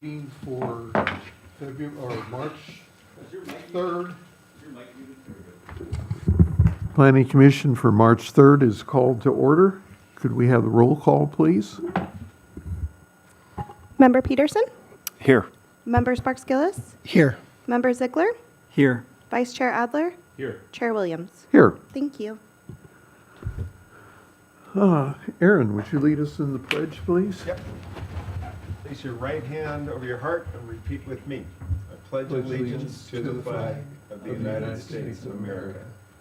For February or March 3rd. Planning Commission for March 3rd is called to order. Could we have the roll call, please? Member Peterson? Here. Member Sparks-Gillis? Here. Member Ziegler? Here. Vice Chair Adler? Here. Chair Williams? Here. Thank you. Aaron, would you lead us in the pledge, please? Yep. Place your right hand over your heart and repeat with me. I pledge allegiance to the flag of the United States of America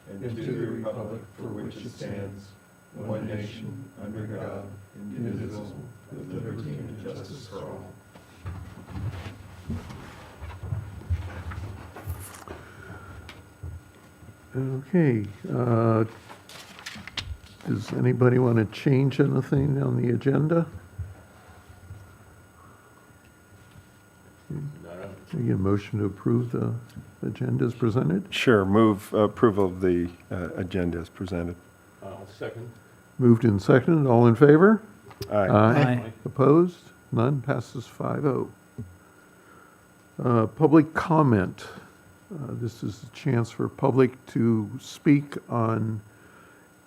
and to the republic for which it stands, one nation, under God, indivisible, with liberty and justice for all. Okay. Does anybody want to change anything on the agenda? Can I get a motion to approve the agenda as presented? Sure. Move approval of the agenda as presented. I'll second. Moved and seconded. All in favor? Aye. Aye. Opposed? None. Passes 5-0. Public comment. This is a chance for public to speak on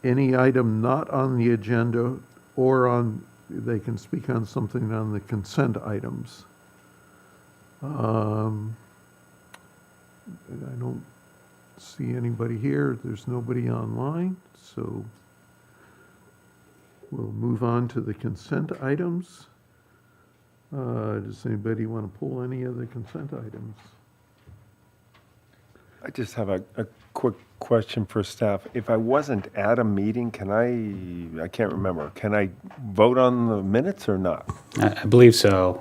any item not on the agenda they can speak on something on the consent items. I don't see anybody here. There's nobody online, so we'll move on to the consent items. Does anybody want to pull any of the consent items? I just have a quick question for staff. If I wasn't at a meeting, I can't remember, can I vote on the minutes or not? I believe so.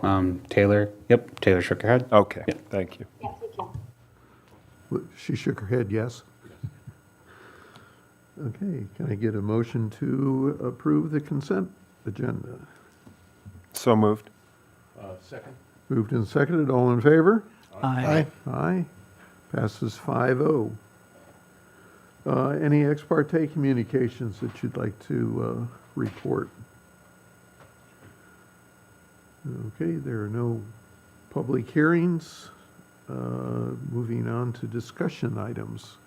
Taylor? Yep, Taylor shook her head. Okay, Yeah. thank you. She shook her head, yes. Okay, can I get a motion to approve the consent agenda? So moved. Second. Moved and seconded, all in favor? Aye. Aye. Passes 5-0. Any ex parte communications that you'd like to report? Okay, there are no public hearings. Moving on to discussion items.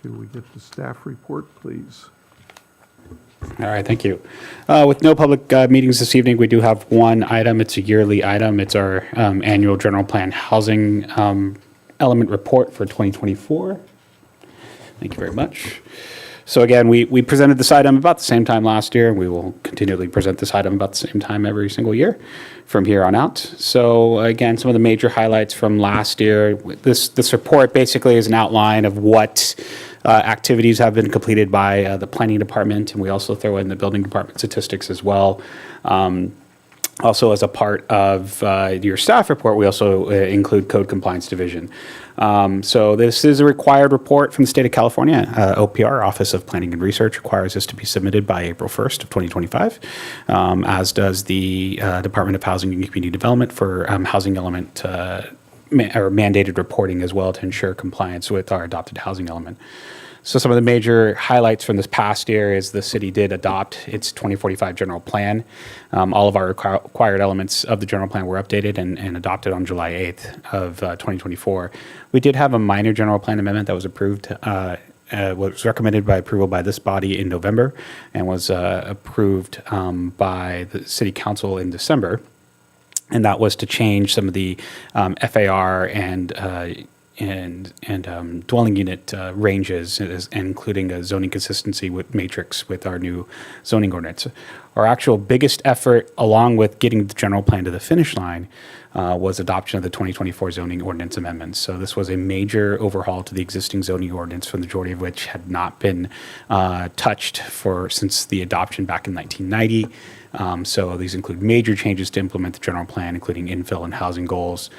Can we get the staff report, please? All right, thank you. With no public meetings this evening, we do have one item. It's a yearly item. It's our annual general plan housing element report for 2024. Thank you very much. So again, we presented this item about the same time last year. We will continually present this item about the same time every single year from here on out. So again, some of the major highlights from last year. This report basically is an outline of what activities have been completed by the planning department, and we also throw in the building department statistics as well. Also, as a part of your staff report, we also include Code Compliance Division. So this is a required report from the state of California. OPR, Office of Planning and Research, requires this to be submitted by April 1st of 2025, as does the Department of Housing and Community Development for housing element or mandated reporting as well to ensure compliance with our adopted housing element. So some of the major highlights from this past year is the city did adopt its 2045 general plan. All of our required elements of the general plan were updated and adopted on July 8th of 2024. We did have a minor general plan amendment that was approved, was recommended by approval by this body in November and was approved by the city council in December. And that was to change some of the FAR and dwelling unit ranges, including a zoning consistency with matrix with our new zoning ordinance. Our actual biggest effort, along with getting the general plan to the finish line, was adoption of the 2024 zoning ordinance amendments. So this was a major overhaul to the existing zoning ordinance, for the majority of which had not been touched since the adoption back in 1990. So these include major changes to implement the general plan, including infill and housing goals,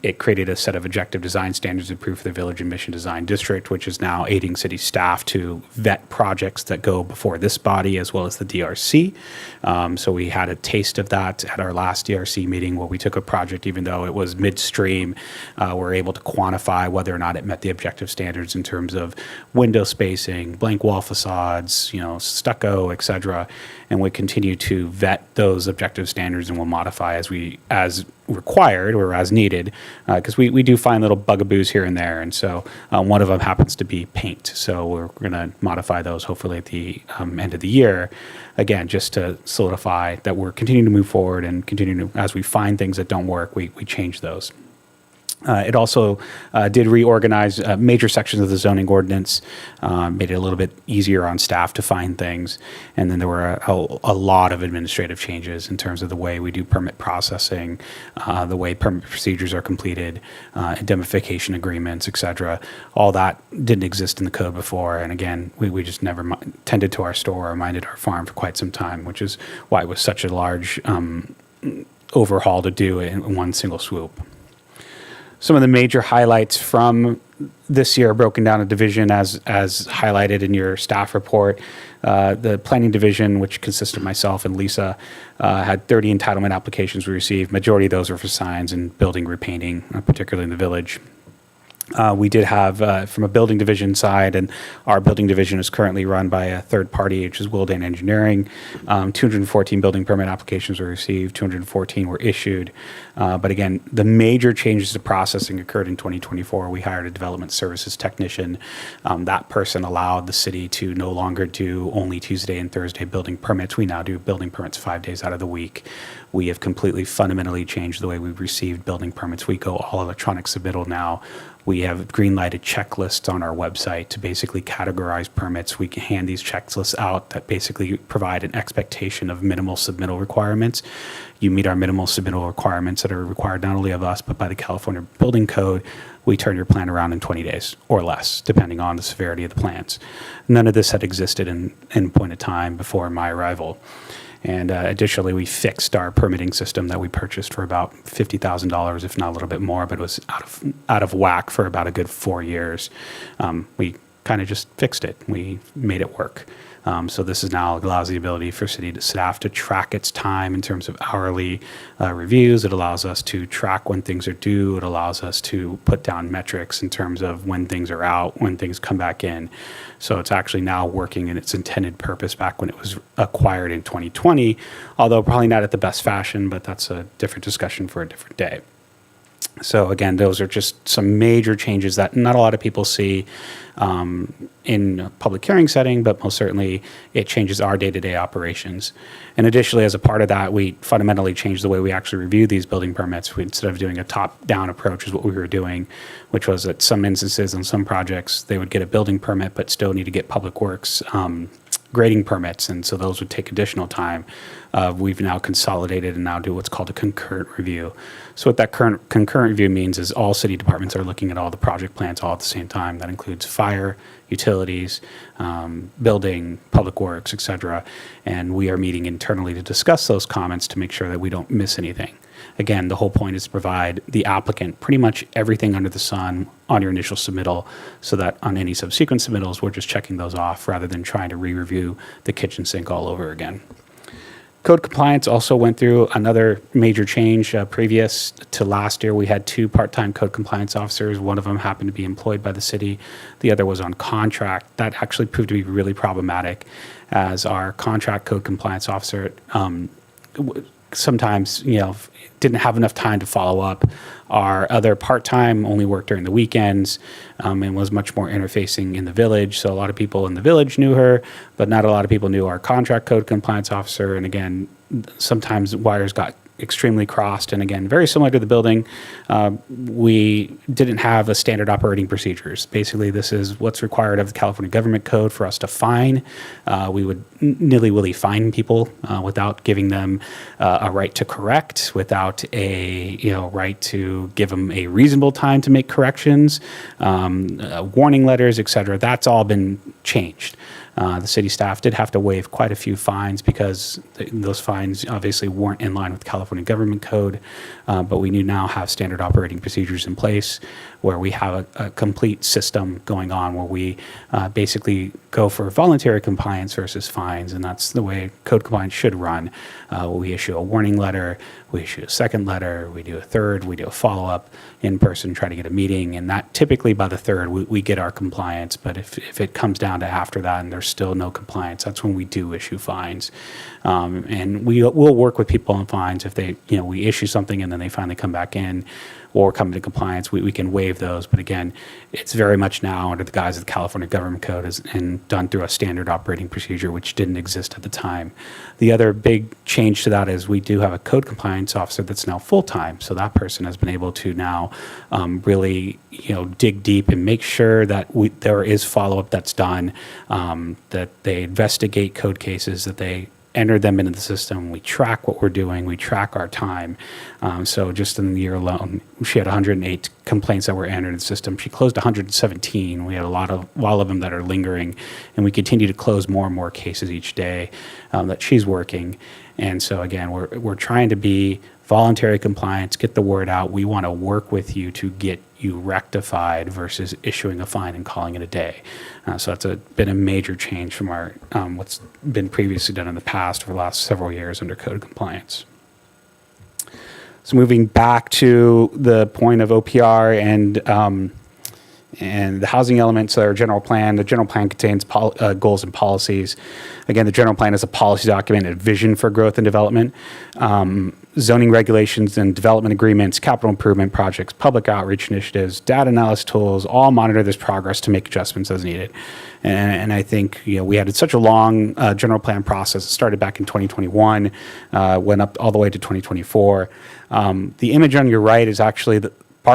It created a set of objective design standards approved for the Village and Mission Design District, which is now aiding city staff to vet projects that go before this body as well as the DRC. So we had a taste of that at our last DRC meeting where we took a project, even though it was midstream, we're able to quantify whether or not it met the objective standards in terms of window spacing, blank wall facades, stucco, et cetera. And we continue to vet those objective standards and will modify as required or as needed, because we do find little bugaboos here and there. And so one of them happens to be paint. So we're going to modify those hopefully at the end of the year. Again, just to solidify that we're continuing to move forward and continue to, as we find things that don't work, we change those. It also did reorganize major sections of the zoning ordinance, made it a little bit easier on staff to find things. And then there were a lot of administrative changes in terms of the way we do permit processing, the way permit procedures are completed, indemnification agreements, et cetera. All that didn't exist in the code before. And again, we just never tended to our store or minded our farm for quite some time, which is why it was such a large overhaul to do in one single swoop. Some of the major highlights from this year broken down a division as highlighted in your staff report. The planning division, which consists of myself and Lisa, had 30 entitlement applications we received. Majority of those were for signs and building repainting, particularly in the village. We did have, from a building division side, and our building division is currently run by a third party, which is Wildan Engineering. 214 building permit applications were received, 214 were issued. But again, the major changes to processing occurred in 2024. We hired a development services technician. That person allowed the city to no longer do only Tuesday and Thursday building permits. We now do building permits 5 days out of the week. We have completely fundamentally changed the way we've received building permits. We go all electronic submittal now. We have green-lighted checklists on our website to basically categorize permits. We can hand these checklists out that basically provide an expectation of minimal submittal requirements. You meet our minimal submittal requirements that are required not only of us, but by the California Building Code. We turn your plan around in 20 days or less, depending on the severity of the plans. None of this had existed in point of time before my arrival. And additionally, we fixed our permitting system that we purchased for about $50,000, if not a little bit more, but it was out of whack for about a good 4 years. We kind of just fixed it. We made it work. So this is now allows the ability for city staff to track its time in terms of hourly reviews. It allows us to track when things are due. It allows us to put down metrics in terms of when things are out, when things come back in. So it's actually now working in its intended purpose back when it was acquired in 2020, although probably not at the best fashion, but that's a different discussion for a different day. So again, those are just some major changes that not a lot of people see in a public hearing setting, but most certainly it changes our day-to-day operations. And additionally, as a part of that, we fundamentally changed the way we actually review these building permits. Instead of doing a top-down approach is what we were doing, which was at some instances on some projects, they would get a building permit, but still need to get public works grading permits, and so those would take additional time. We've now consolidated and now do what's called a concurrent review. So what that concurrent review means is all city departments are looking at all the project plans all at the same time. That includes fire, utilities, building, public works, et cetera. And we are meeting internally to discuss those comments to make sure that we don't miss anything. Again, the whole point is to provide the applicant pretty much everything under the sun on your initial submittal so that on any subsequent submittals, we're just checking those off rather than trying to re-review the kitchen sink all over again. Code compliance also went through another major change. Previous to last year, we had 2 part-time code compliance officers. One of them happened to be employed by the city. The other was on contract. That actually proved to be really problematic as our contract code compliance officer sometimes, didn't have enough time to follow up. Our other part-time only worked during the weekends and was much more interfacing in the village. So a lot of people in the village knew her, but not a lot of people knew our contract code compliance officer. And again, sometimes wires got extremely crossed. And again, very similar to the building, we didn't have a standard operating procedures. Basically, this is what's required of the California Government Code for us to fine. We would nilly-willy fine people without giving them a right to correct, without a right to give them a reasonable time to make corrections, warning letters, et cetera. That's all been changed. The city staff did have to waive quite a few fines because those fines obviously weren't in line with California government code, but we do now have standard operating procedures in place where we have a complete system going on where we basically go for voluntary compliance versus fines, and that's the way code compliance should run. We issue a warning letter, we issue a second letter, we do a third, we do a follow-up in person, try to get a meeting, and that typically by the third we get our compliance. But if it comes down to after that and there's still no compliance, that's when we do issue fines. And we'll work with people on fines if they, we issue something and then they finally come back in or come into compliance, we can waive those. But again, it's very much now under the guise of the California government code and done through a standard operating procedure, which didn't exist at the time. The other big change to that is we do have a code compliance officer that's now full-time. So that person has been able to now really, dig deep and make sure that there is follow-up that's done, that they investigate code cases, that they enter them into the system. We track what we're doing. We track our time. So just in the year alone, she had 108 complaints that were entered in the system. She closed 117. We had a lot of them that are lingering, and we continue to close more and more cases each day that she's working. And so again, we're trying to be voluntary compliance, get the word out. We want to work with you to get you rectified versus issuing a fine and calling it a day. So that's been a major change from our what's been previously done in the past for the last several years under code compliance. So moving back to the point of OPR and the housing elements of our general plan. The general plan contains goals and policies. Again, the general plan is a policy document, a vision for growth and development, zoning regulations and development agreements, capital improvement projects, public outreach initiatives, data analysis tools, all monitor this progress to make adjustments as needed. And I think we had such a long general plan process. It started back in 2021, went up all the way to 2024. The image on your right is actually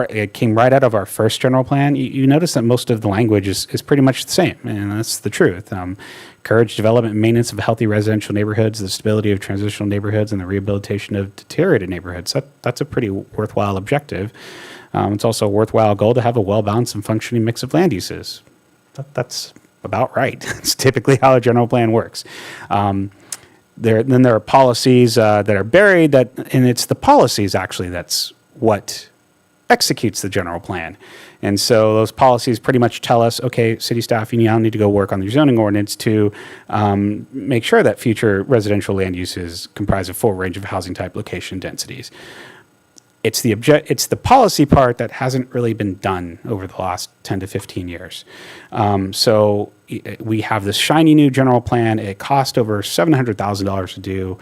it came right out of our first general plan. You notice that most of the language is pretty much the same, and that's the truth. Encourage development and maintenance of healthy residential neighborhoods, the stability of transitional neighborhoods, and the rehabilitation of deteriorated neighborhoods. That's a pretty worthwhile objective. It's also a worthwhile goal to have a well-balanced and functioning mix of land uses. That's about right. It's typically how a general plan works. Then there are policies that are buried, and it's the policies actually that's what executes the general plan. And so those policies pretty much tell us, okay, city staff, you now need to go work on your zoning ordinance to make sure that future residential land uses comprise a full range of housing type, location, densities. It's the policy part that hasn't really been done over the last 10 to 15 years. So we have this shiny new general plan. It cost over $700,000 to do.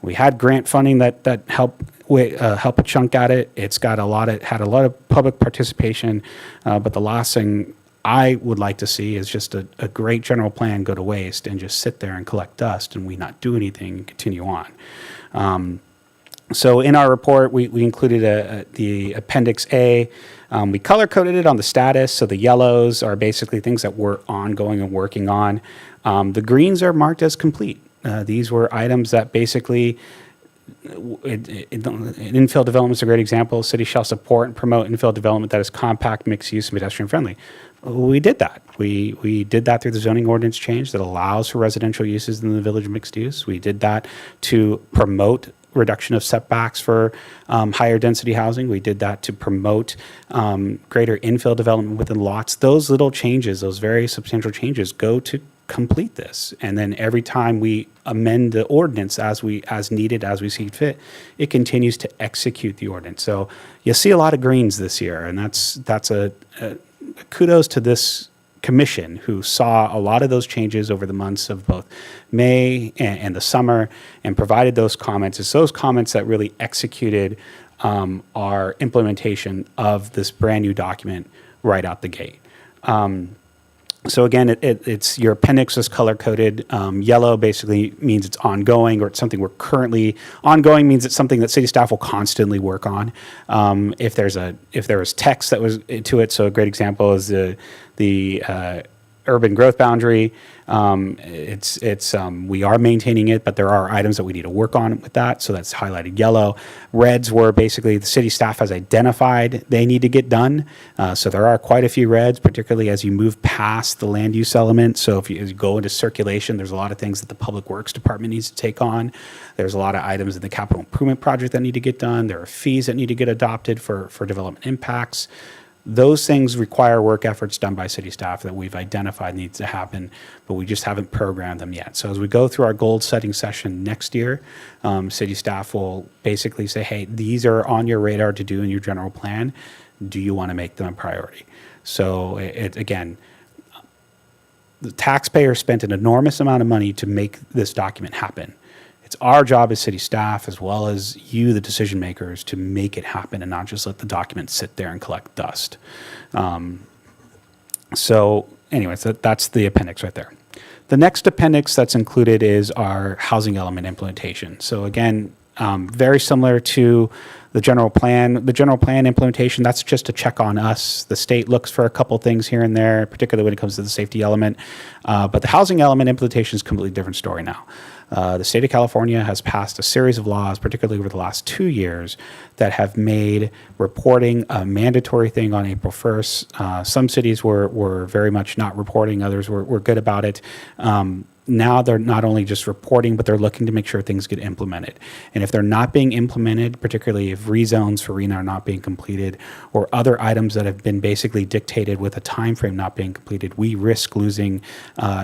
We had grant funding that helped help a chunk at it. It had a lot of public participation, but the last thing I would like to see is just a great general plan go to waste and just sit there and collect dust and we not do anything and continue on. So in our report, we included the Appendix A. We color-coded it on the status, so the yellows are basically things that we're ongoing and working on. The greens are marked as complete. These were items that basically, infill development is a great example. City shall support and promote infill development that is compact, mixed use, and pedestrian friendly. We did that. We did that through the zoning ordinance change that allows for residential uses in the village mixed use. We did that to promote reduction of setbacks for higher density housing. We did that to promote greater infill development within lots. Those little changes, those very substantial changes, go to complete this. And then every time we amend the ordinance as needed, as we see fit, it continues to execute the ordinance. So you'll see a lot of greens this year, and that's a kudos to this commission who saw a lot of those changes over the months of both May and the summer and provided those comments. It's those comments that really executed our implementation of this brand new document right out the gate. So again, it's your appendix is color coded. Yellow basically means it's ongoing, or it's something we're currently ongoing means it's something that city staff will constantly work on. If there was text that was to it, so a great example is the urban growth boundary. We are maintaining it, but there are items that we need to work on with that. So that's highlighted yellow. Reds were basically the city staff has identified they need to get done. So there are quite a few reds, particularly as you move past the land use element. So if you go into circulation, there's a lot of things that the Public Works Department needs to take on. There's a lot of items in the capital improvement project that need to get done. There are fees that need to get adopted for development impacts. Those things require work efforts done by city staff that we've identified needs to happen, but we just haven't programmed them yet. So as we go through our goal setting session next year, city staff will basically say, hey, these are on your radar to do in your general plan. Do you want to make them a priority? So again, the taxpayer spent an enormous amount of money to make this document happen. It's our job as city staff, as well as you, the decision makers, to make it happen and not just let the document sit there and collect dust. So anyways, that's the appendix right there. The next appendix that's included is our housing element implementation. So again, very similar to the general plan. The general plan implementation, that's just a check on us. The state looks for a couple things here and there, particularly when it comes to the safety element. But the housing element implementation is a completely different story now. The state of California has passed a series of laws, particularly over the last 2 years, that have made reporting a mandatory thing on April 1st. Some cities were very much not reporting, others were good about it. Now they're not only just reporting, but they're looking to make sure things get implemented. And if they're not being implemented, particularly if rezones for RENA are not being completed, or other items that have been basically dictated with a time frame not being completed, we risk losing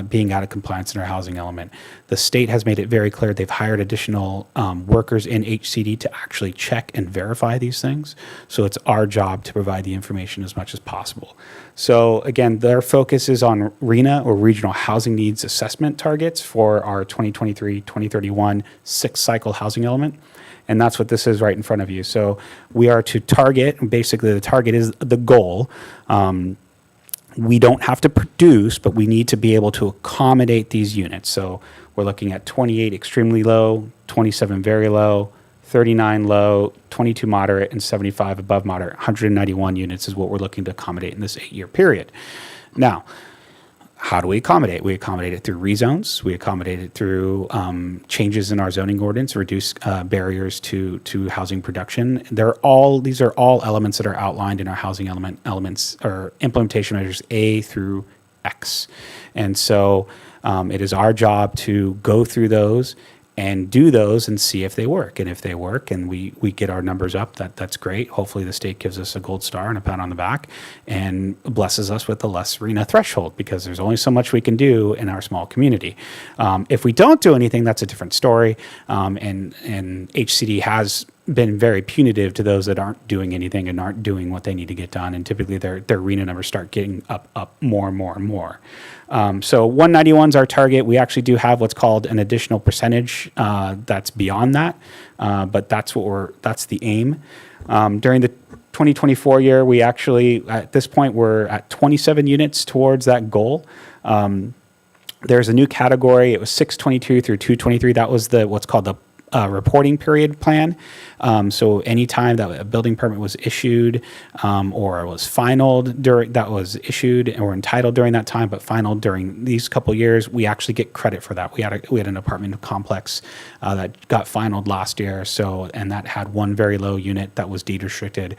being out of compliance in our housing element. The state has made it very clear they've hired additional workers in HCD to actually check and verify these things. So it's our job to provide the information as much as possible. So again, their focus is on RENA, or Regional Housing Needs Assessment targets, for our 2023-2031 sixth cycle housing element. And that's what this is right in front of you. So we are to target, basically the target is the goal. We don't have to produce, but we need to be able to accommodate these units. So we're looking at 28 extremely low, 27 very low, 39 low, 22 moderate, and 75 above moderate. 191 units is what we're looking to accommodate in this 8-year period. Now, how do we accommodate? We accommodate it through rezones. We accommodate it through changes in our zoning ordinance, reduce barriers to housing production. These are all elements that are outlined in our housing elements or implementation measures A through X. And so it is our job to go through those and do those and see if they work. And if they work and we get our numbers up, that's great. Hopefully the state gives us a gold star and a pat on the back and blesses us with a less RENA threshold, because there's only so much we can do in our small community. If we don't do anything, that's a different story. And HCD has been very punitive to those that aren't doing anything and aren't doing what they need to get done. And typically their RENA numbers start getting up more and more and more. So 191 is our target. We actually do have what's called an additional percentage that's beyond that, but that's the aim. During the 2024 year, we actually, at this point, we're at 27 units towards that goal. There's a new category. It was 622 through 223. That was what's called the reporting period plan. So anytime that a building permit was issued or was finalized that was issued or entitled during that time, but finalized during these couple years, we actually get credit for that. We had an apartment complex that got finalized last year. So, and that had one very low unit that was deed restricted.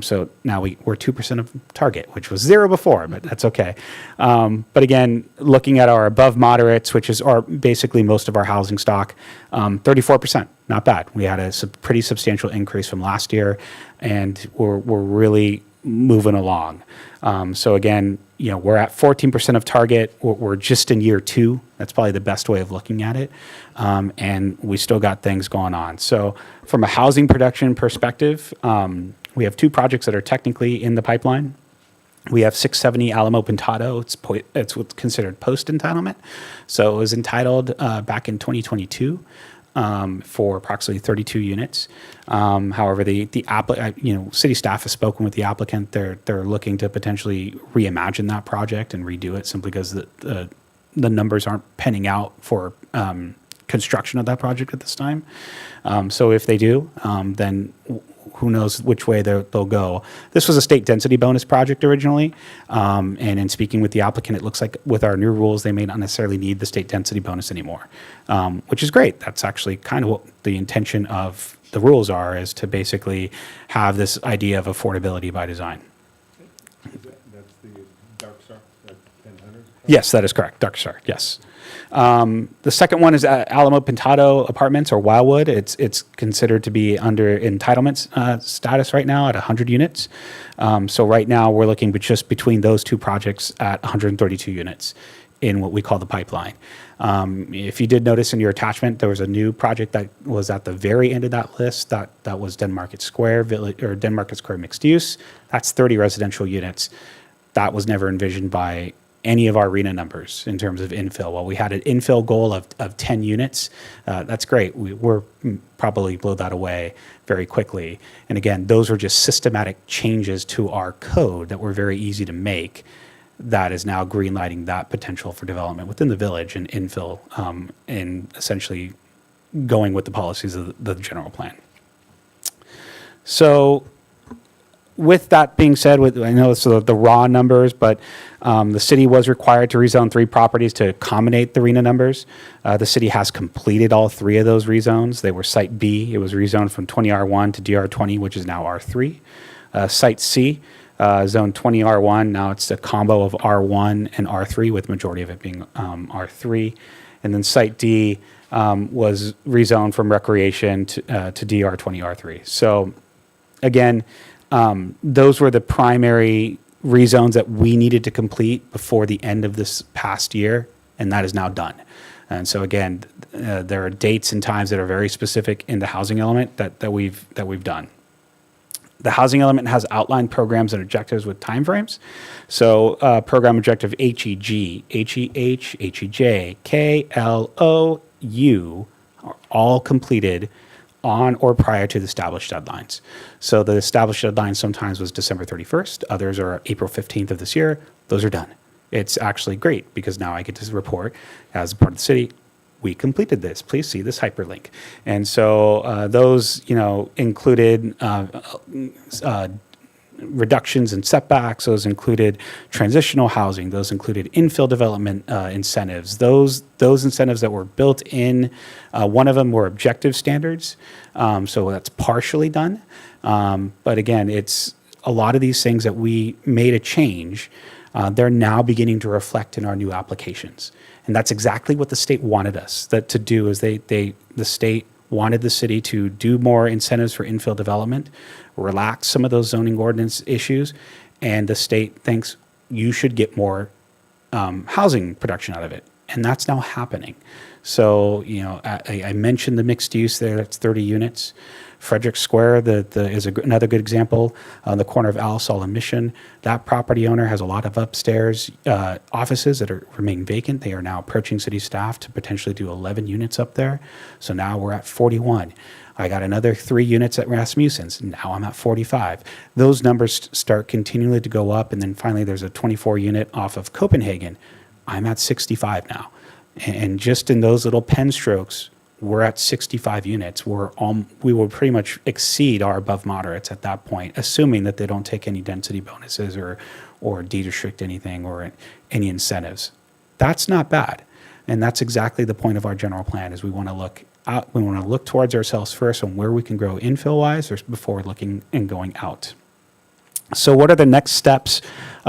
So now we're 2% of target, which was 0 before, but that's okay. But again, looking at our above moderates, which is basically most of our housing stock, 34%. Not bad. We had a pretty substantial increase from last year, and we're really moving along. So again, we're at 14% of target. We're just in year 2. That's probably the best way of looking at it. And we still got things going on. So from a housing production perspective, we have 2 projects that are technically in the pipeline. We have 670 Alamo Pintado. It's what's considered post-entitlement. So it was entitled back in 2022. For approximately 32 units. However, city staff has spoken with the applicant. They're looking to potentially reimagine that project and redo it, simply because the numbers aren't penning out for construction of that project at this time. So if they do, then who knows which way they'll go. This was a state density bonus project originally, and in speaking with the applicant, it looks like with our new rules, they may not necessarily need the state density bonus anymore, which is great. That's actually kind of what the intention of the rules are, is to basically have this idea of affordability by design. That's the dark star, that 1000? Yes, that is correct. Dark Star, yes. The second one is Alamo Pintado Apartments, or Wildwood. It's considered to be under entitlement status right now at 100 units. So right now we're looking just between those two projects at 132 units in what we call the pipeline. If you did notice in your attachment, there was a new project that was at the very end of that list. That was Denmarket Square Village, or Denmarket Square mixed use. That's 30 residential units. That was never envisioned by any of our RENA numbers in terms of infill. Well, we had an infill goal of 10 units. That's great. We're probably blow that away very quickly. And again, those were just systematic changes to our code that were very easy to make. That is now greenlighting that potential for development within the village and infill, and essentially going with the policies of the general plan. So with that being said, I know it's the raw numbers, but the city was required to rezone 3 properties to accommodate the RENA numbers. The city has completed all 3 of those rezones. They were Site B. It was rezoned from 20R1 to DR20, which is now R3. Site C, zone 20R1, now it's a combo of R1 and R3, with majority of it being R3. And then Site D was rezoned from recreation to DR20 R3. So again, those were the primary rezones that we needed to complete before the end of this past year, and that is now done. And so again, there are dates and times that are very specific in the housing element that we've done. The housing element has outlined programs and objectives with timeframes. So program objective HEG, HEH, HEJ, KLOU are all completed on or prior to the established deadlines. So the established deadline sometimes was December 31st. Others are April 15th of this year. Those are done. It's actually great because now I get to report as a part of the city, we completed this. Please see this hyperlink. And so those, included reductions in setbacks. Those included transitional housing. Those included infill development incentives. Those incentives that were built in, one of them were objective standards. So that's partially done. But again, it's a lot of these things that we made a change. They're now beginning to reflect in our new applications. And that's exactly what the state wanted us to do. Is the state wanted the city to do more incentives for infill development, relax some of those zoning ordinance issues, and the state thinks you should get more housing production out of it. And that's now happening. So, I mentioned the mixed use there, that's 30 units. Frederick Square is another good example on the corner of Alisol and Mission. That property owner has a lot of upstairs offices that remain vacant. They are now approaching city staff to potentially do 11 units up there. So now we're at 41. I got another 3 units at Rasmussen's. Now I'm at 45. Those numbers start continually to go up. And then finally, there's a 24 unit off of Copenhagen. I'm at 65 now. And just in those little pen strokes, we're at 65 units. We will pretty much exceed our above moderates at that point, assuming that they don't take any density bonuses or de-restrict anything or any incentives. That's not bad. And that's exactly the point of our general plan, is we want to look out, we want to look towards ourselves first on where we can grow infill-wise before looking and going out. So what are the next steps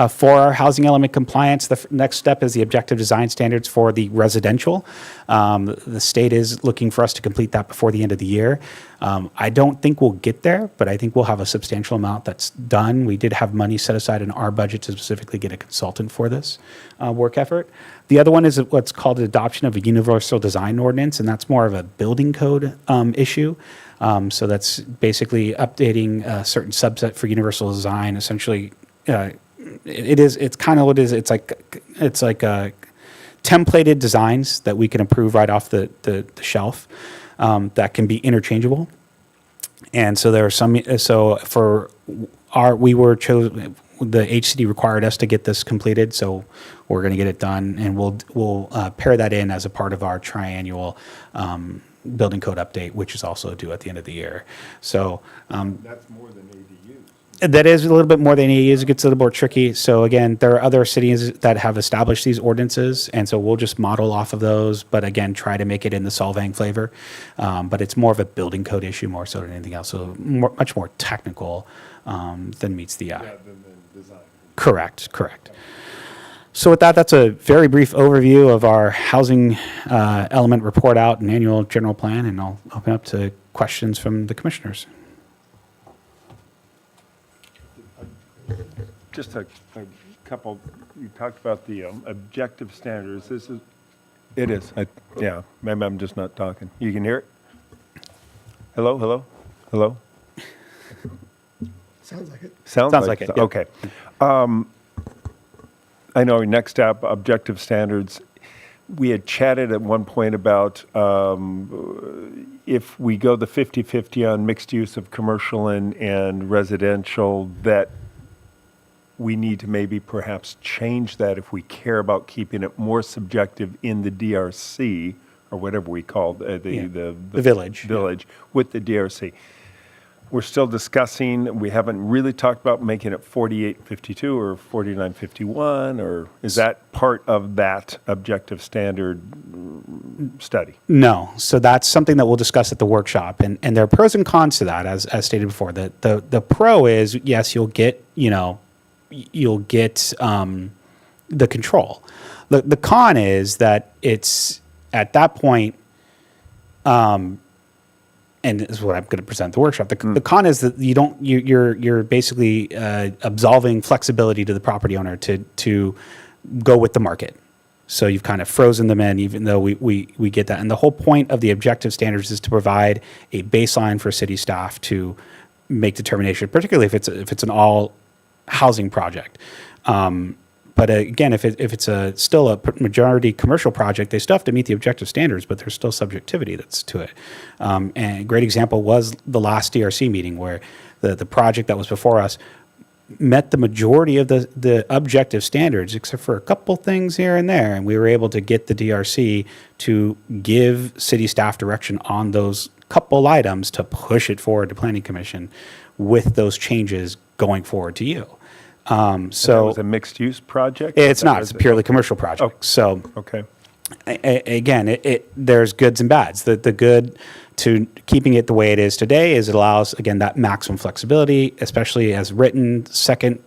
for our housing element compliance? The next step is the objective design standards for the residential. The state is looking for us to complete that before the end of the year. I don't think we'll get there, but I think we'll have a substantial amount that's done. We did have money set aside in our budget to specifically get a consultant for this work effort. The other one is what's called the adoption of a universal design ordinance, and that's more of a building code issue. So that's basically updating a certain subset for universal design. Essentially, it's kind of what it is. It's like templated designs that we can approve right off the shelf that can be interchangeable. And so there are some. So for we were chosen. The HCD required us to get this completed, so we're going to get it done, and we'll pair that in as a part of our triannual building code update, which is also due at the end of the year. So That's more than ADUs. that is a little bit more than ADUs. It gets a little more tricky. So again, there are other cities that have established these ordinances, and so we'll just model off of those. But again, try to make it in the Solvang flavor. But it's more of a building code issue more so than anything else. So much more technical than meets the eye. Rather than design. Correct. So with that, that's a very brief overview of our housing element report out and annual general plan, and I'll open up to questions from the commissioners. Just a couple, you talked about the objective standards. It is. Yeah, maybe I'm just not talking. You can hear it? Hello? Sounds like it. Sounds like it, yeah. Okay. I know our next step, objective standards. We had chatted at one point about if we go the 50-50 on mixed use of commercial and residential, that we need to maybe perhaps change that if we care about keeping it more subjective in the DRC, or whatever we call the village. Village, with the DRC. We're still discussing, we haven't really talked about making it 4852 or 4951, or is that part of that objective standard study? No. So that's something that we'll discuss at the workshop. And there are pros and cons to that, as stated before. The pro is, yes, you'll get the control. The con is that it's at that point, and this is what I'm going to present at the workshop. The con is that you're basically absolving flexibility to the property owner to go with the market. So you've kind of frozen them in, even though we get that. And the whole point of the objective standards is to provide a baseline for city staff to make determination, particularly if it's an all housing project. But again, if it's still a majority commercial project, they still have to meet the objective standards, but there's still subjectivity that's to it. And a great example was the last DRC meeting, where the project that was before us met the majority of the objective standards, except for a couple things here and there. And we were able to get the DRC to give city staff direction on those couple items to push it forward to Planning Commission with those changes going forward to you. So it was a mixed-use project? It's not. It's a purely commercial project. Oh. So Okay. again, there's goods and bads. The good to keeping it the way it is today is it allows, again, that maximum flexibility, especially as written. Second,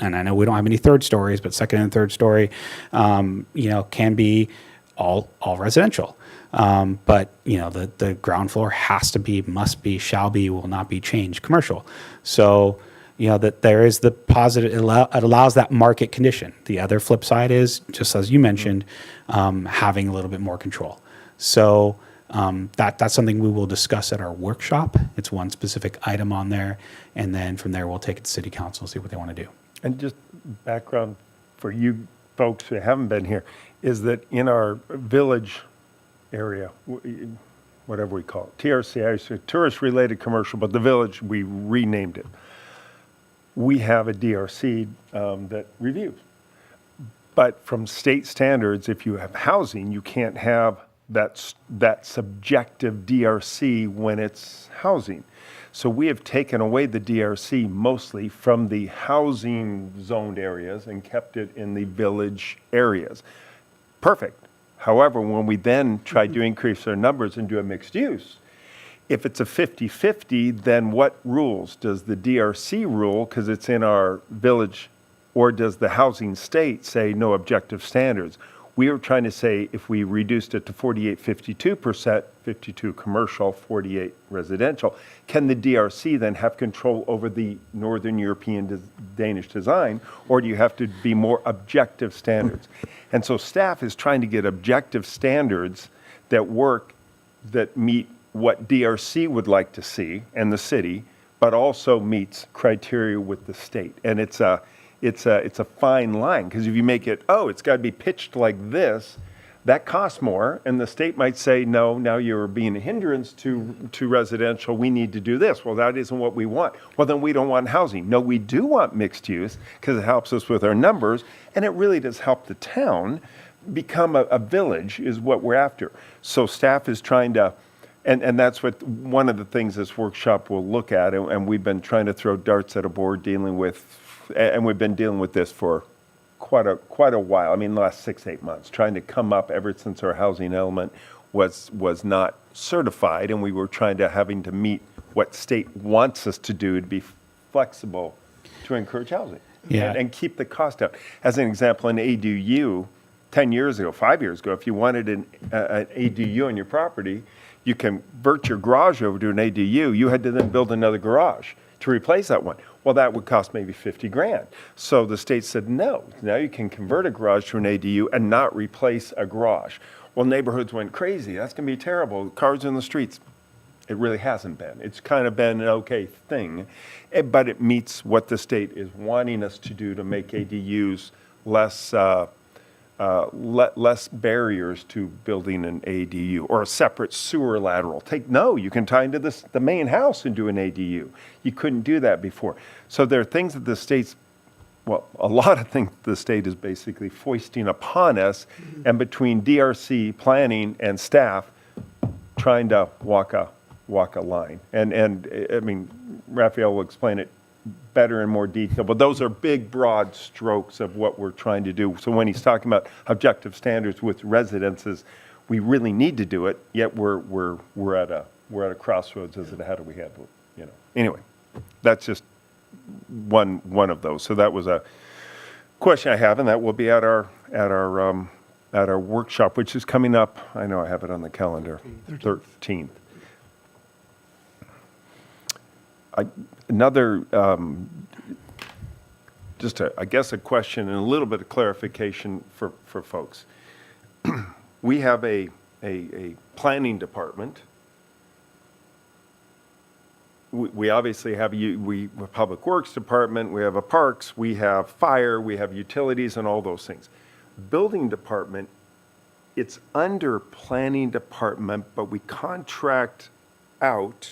and I know we don't have any third stories, but second and third story, can be all residential. But the ground floor has to be, must be, shall be, will not be changed commercial. So that there is the positive, it allows that market condition. The other flip side is, just as you mentioned, having a little bit more control. So that's something we will discuss at our workshop. It's one specific item on there. And then from there, we'll take it to city council, see what they want to do. And just background for you folks who haven't been here, is that in our village area, whatever we call it, TRC, I say tourist-related commercial, but the village, we renamed it. We have a DRC that reviews. But from state standards, if you have housing, you can't have that subjective DRC when it's housing. So we have taken away the DRC mostly from the housing zoned areas and kept it in the village areas. Perfect. However, when we then tried to increase our numbers and do a mixed use, if it's a 50-50, then what rules? Does the DRC rule, because it's in our village, or does the housing state say no objective standards? We were trying to say if we reduced it to 48-52%, 52 commercial, 48 residential, can the DRC then have control over the Northern European Danish design, or do you have to be more objective standards? And so staff is trying to get objective standards that work, that meet what DRC would like to see and the city, but also meets criteria with the state. And it's a fine line, because if you make it, it's got to be pitched like this, that costs more, and the state might say, no, now you're being a hindrance to residential, we need to do this. Well, that isn't what we want. Well, then we don't want housing. No, we do want mixed use, because it helps us with our numbers, and it really does help the town become a village, is what we're after. So staff is trying to And that's what, one of the things this workshop will look at, and we've been trying to throw darts at a board dealing with, and we've been dealing with this for quite a while. I mean, the last 6-8 months, trying to come up ever since our housing element was not certified, and we were having to meet what state wants us to do to be flexible to encourage housing. Yeah. And keep the cost out. As an example, an ADU, 10 years ago, 5 years ago, if you wanted an ADU on your property, you convert your garage over to an ADU, you had to then build another garage to replace that one. Well, that would cost maybe 50 grand. So the state said, no, now you can convert a garage to an ADU and not replace a garage. Well, neighborhoods went crazy. That's going to be terrible. Cars in the streets. It really hasn't been. It's kind of been an okay thing, but it meets what the state is wanting us to do to make ADUs less barriers to building an ADU or a separate sewer lateral. You can tie into the main house and do an ADU. You couldn't do that before. So there are things that a lot of things the state is basically foisting upon us, and between DRC planning and staff trying to walk a line. And I mean, Raphael will explain it better in more detail, but those are big, broad strokes of what we're trying to do. So when he's talking about objective standards with residences, we really need to do it, yet we're at a crossroads as to how do we handle it, Anyway, that's just one of those. So that was a question I have, and that will be at our workshop, which is coming up. I know I have it on the calendar, 13th. Another, I guess a question and a little bit of clarification for folks. We have a planning department. We obviously have we have a public works department, we have a parks, we have fire, we have utilities and all those things. Building department, it's under planning department, but we contract out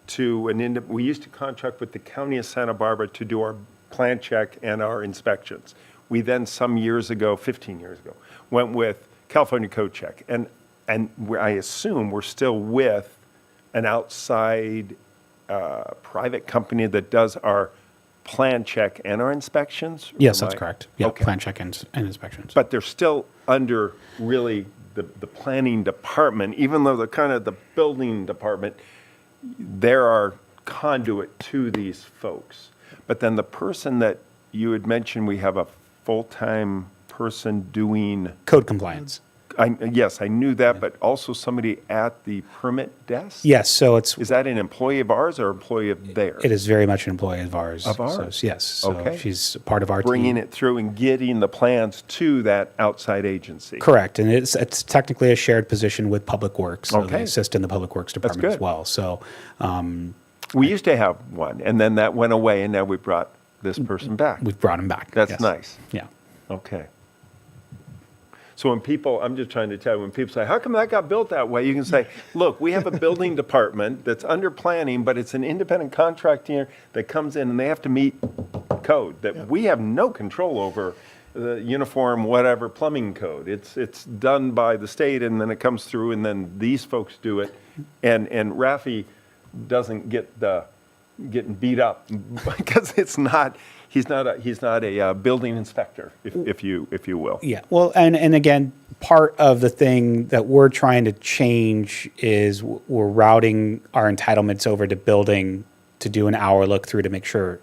to we used to contract with the County of Santa Barbara to do our plan check and our inspections. We then some years ago, 15 years ago, went with California Code Check. And I assume we're still with an outside private company that does our plan check and our inspections? Yes, that's correct. Yeah, Okay. plan check and inspections. But they're still under really the planning department, even though they're kind of the building department. There are conduit to these folks. But then the person that you had mentioned, we have a full-time person doing, Code compliance. yes, I knew that, but also somebody at the permit desk? Yes, so it's Is that an employee of ours or employee of theirs? it is very much an employee of ours. Of So, ours? yes, so Okay. she's part of our Bringing team. it through and getting the plans to that outside agency? Correct, and it's technically a shared position with Public Works. So Okay. they assist in the Public Works department as good. well. So We used to have one, and then that went away, and now we brought this person back. we've brought him back. That's yes. nice. Yeah. Okay. So when people, I'm just trying to tell you, when people say, how come that got built that way? You can say, look, we have a building department that's under planning, but it's an independent contractor that comes in and they have to meet code that we have no control over, the uniform, whatever, plumbing code. It's done by the state, and then it comes through, and then these folks do it. And Rafi doesn't getting beat up because he's not a building inspector, if you will. Yeah, well, and again, part of the thing that we're trying to change is we're routing our entitlements over to building to do an hour look through to make sure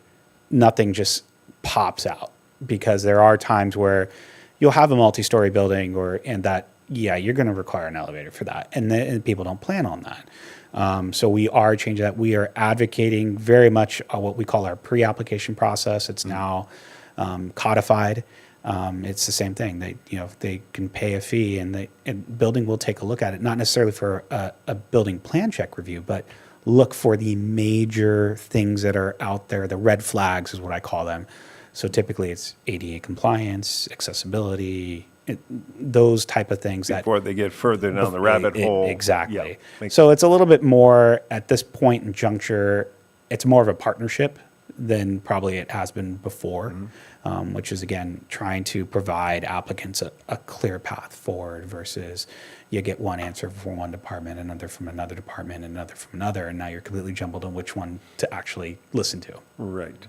nothing just pops out, because there are times where you'll have a multi-story building you're going to require an elevator for that, and people don't plan on that. So we are changing that. We are advocating very much what we call our pre-application process. It's now codified. It's the same thing. They can pay a fee, and building will take a look at it, not necessarily for a building plan check review, but look for the major things that are out there. The red flags is what I call them. So typically it's ADA compliance, accessibility, those type of things. Before they get further down the rabbit hole. Exactly. Yeah, So it's a little bit more, at this point in juncture, it's more of a partnership than probably it has been before, which is, again, trying to provide applicants a clear path forward versus you get one answer from one department, another from another department, another from another, and now you're completely jumbled on which one to actually listen to. Right.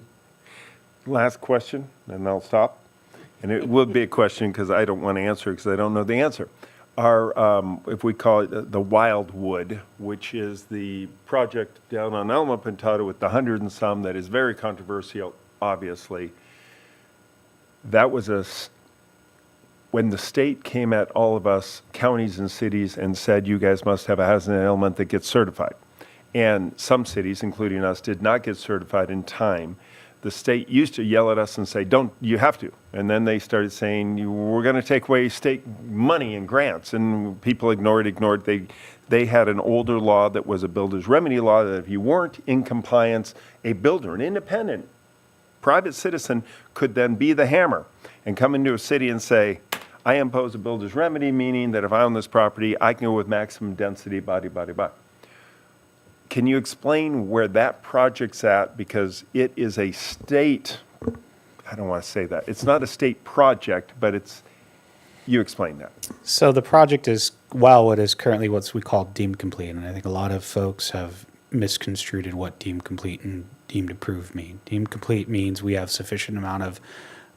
Last question, and I'll stop. And it will be a question because I don't want to answer because I don't know the answer. Our, if we call it the Wildwood, which is the project down on Alma Pintado with the 100 and some that is very controversial, obviously. That was when the state came at all of us, counties and cities, and said, you guys must have a hazardous element that gets certified. And some cities, including us, did not get certified in time. The state used to yell at us and say, don't, you have to. And then they started saying, we're going to take away state money and grants. And people ignored. They had an older law that was a builder's remedy law that if you weren't in compliance, a builder, an independent private citizen, could then be the hammer and come into a city and say, I impose a builder's remedy, meaning that if I own this property, I can go with maximum density, body. Can you explain where that project's at? Because it is a state, I don't want to say that. It's not a state project, but it's, you explain that. So the project is, Wildwood is currently what we call deemed complete, and I think a lot of folks have misconstrued what deemed complete and deemed approved mean. Deemed complete means we have sufficient amount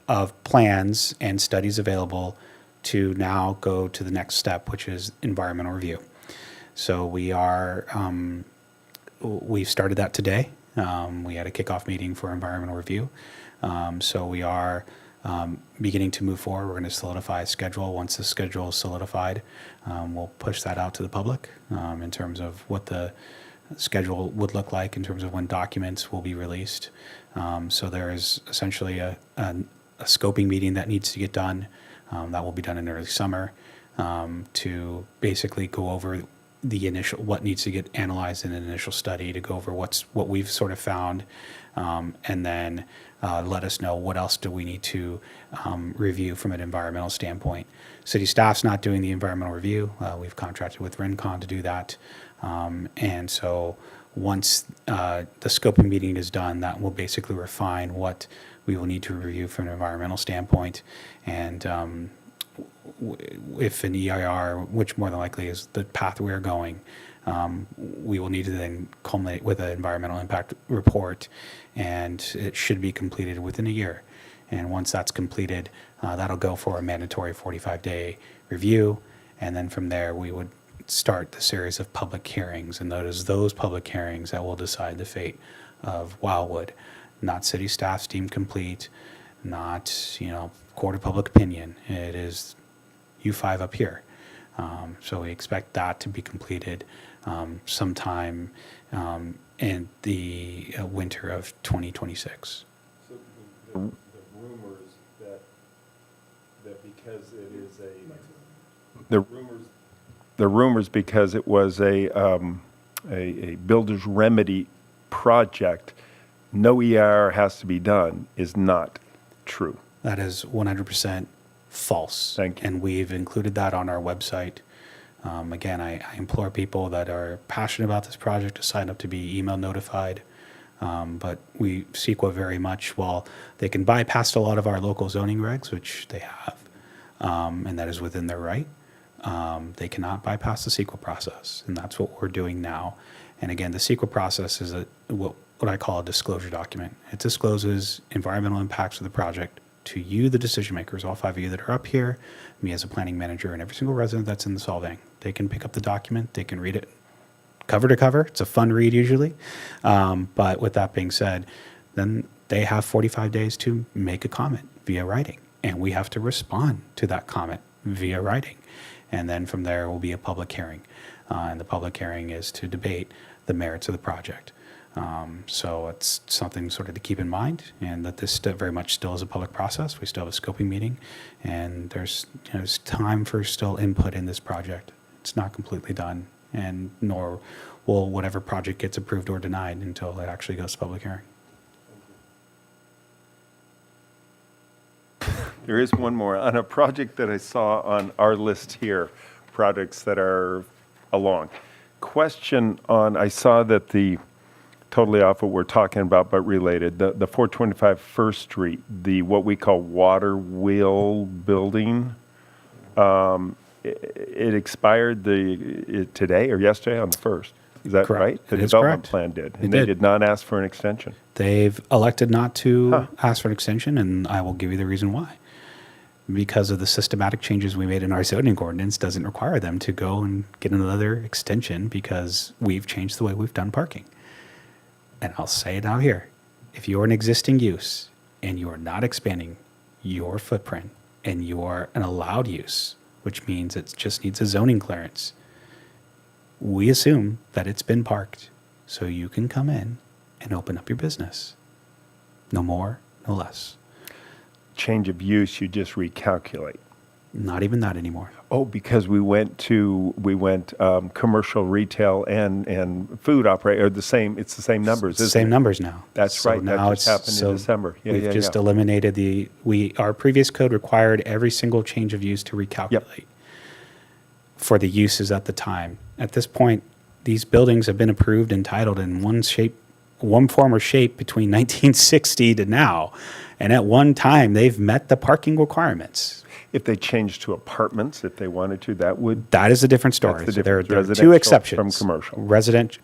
of plans and studies available to now go to the next step, which is environmental review. So we've started that today. We had a kickoff meeting for environmental review. So we are beginning to move forward. We're going to solidify a schedule. Once the schedule is solidified, we'll push that out to the public in terms of what the schedule would look like in terms of when documents will be released. So there is essentially a scoping meeting that needs to get done. That will be done in early summer to basically go over the initial, what needs to get analyzed in an initial study, to go over what we've sort of found, and then let us know what else do we need to review from an environmental standpoint. City staff's not doing the environmental review. We've contracted with Rincon to do that. And so once the scoping meeting is done, that will basically refine what we will need to review from an environmental standpoint. And if an EIR, which more than likely is the path we're going, we will need to then culminate with an environmental impact report, and it should be completed within a year. And once that's completed, that'll go for a mandatory 45-day review, and then from there we would start the series of public hearings, and those public hearings that will decide the fate of Wildwood, not city staff's deemed complete, not court of public opinion. It is U5 up here. So we expect that to be completed sometime in the winter of 2026. So the rumors that because it is the rumors because it was a builder's remedy project, no EIR has to be done, is not true. That is 100% false. Thank you. And we've included that on our website. Again, I implore people that are passionate about this project to sign up to be email notified. But we CEQA very much, while they can bypass a lot of our local zoning regs, which they have, and that is within their right, they cannot bypass the CEQA process. And that's what we're doing now. And again, the CEQA process is what I call a disclosure document. It discloses environmental impacts of the project to you, the decision makers, all 5 of you that are up here, me as a planning manager, and every single resident that's in the Solvang. They can pick up the document, they can read it cover to cover. It's a fun read usually. But with that being said, then they have 45 days to make a comment via writing, and we have to respond to that comment via writing. And then from there will be a public hearing. And the public hearing is to debate the merits of the project. So it's something sort of to keep in mind, and that this very much still is a public process. We still have a scoping meeting, and there's time for still input in this project. It's not completely done, and nor will whatever project gets approved or denied until it actually goes to public hearing. There is one more. On a project that I saw on our list here, projects that are along. Question on, I saw that the totally off what we're talking about, but related. The 425 First Street, the what we call water wheel building, it expired today or yesterday on the 1st. Is that Correct. right? The It is development correct. plan did. It And they did. did not ask for an extension. They've elected not to ask for an extension, and I will give you the reason why. Because of the systematic changes we made in our zoning ordinance doesn't require them to go and get another extension because we've changed the way we've done parking. And I'll say it out here. If you're an existing use and you are not expanding your footprint and you are an allowed use, which means it just needs a zoning clearance, we assume that it's been parked so you can come in and open up your business. No more, no less. Change of use, you just recalculate. Not even that anymore. Oh, because we went commercial, retail, and food operate are the same. It's the same numbers. It's the isn't same it? numbers now. That's So right. That now just happened in December. Yeah, we've yeah, just yeah. eliminated our previous code required every single change of use to recalculate for the uses at the time. At this point, these buildings have been approved and titled in one form or shape between 1960 to now. And at one time, they've met the parking requirements. If they changed to apartments, if they wanted to, that would. That is a different story. That's the So there difference. are two Residential exceptions. from